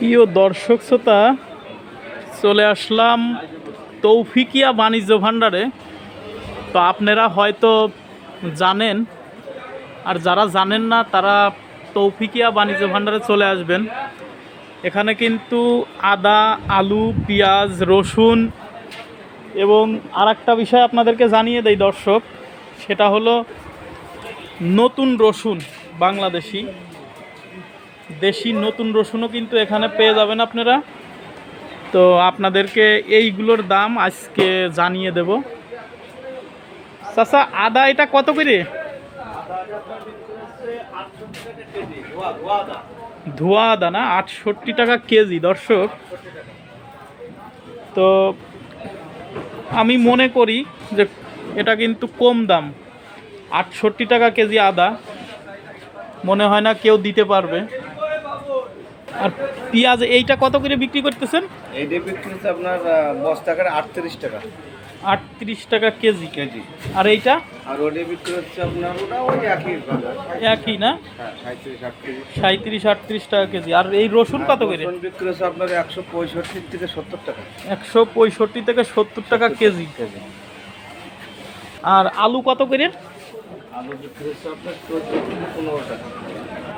প্রিয় দর্শক শ্রোতা, চলে আসলাম তৌফিকিয়া বাণিজ্য ভাণ্ডারে। তো আপনারা হয়তো জানেন, আর যারা জানেন না তারা তৌফিকিয়া বাণিজ্য ভাণ্ডারে চলে আসবেন। এখানে কিন্তু আদা, আলু, পেঁয়াজ, রসুন এবং আর একটা বিষয় আপনাদেরকে জানিয়ে দেই দর্শক, সেটা হলো নতুন রসুন, বাংলাদেশি দেশি নতুন রসুনও কিন্তু এখানে পেয়ে যাবেন আপনারা। তো আপনাদেরকে এইগুলোর দাম আজকে জানিয়ে দেব। চাচা, আদা এটা কত করে? ধোয়া আদা না, 68 টাকা কেজি দর্শক। তো আমি মনে করি যে এটা কিন্তু কম দাম, 68 টাকা কেজি আদা মনে হয় না কেউ দিতে পারবে। আর পেঁয়াজ এইটা কত করে বিক্রি করতেছেন? এইটা বিক্রি হচ্ছে আপনার বস্তা করে 38 টাকা। 38 টাকা কেজি কেজি। আর এইটা? আর ওটা বিক্রি হচ্ছে আপনার ওটা ওই একই বাজার। একই না? হ্যাঁ, 37-38। 37-38 টাকা কেজি। আর এই রসুন কত করে? রসুন বিক্রি হচ্ছে আপনার 165 থেকে 70 টাকা। 165 থেকে 70 টাকা কেজি। আর আলু কত করে? আলু বিক্রি হচ্ছে আপনার 14 থেকে 15 টাকা।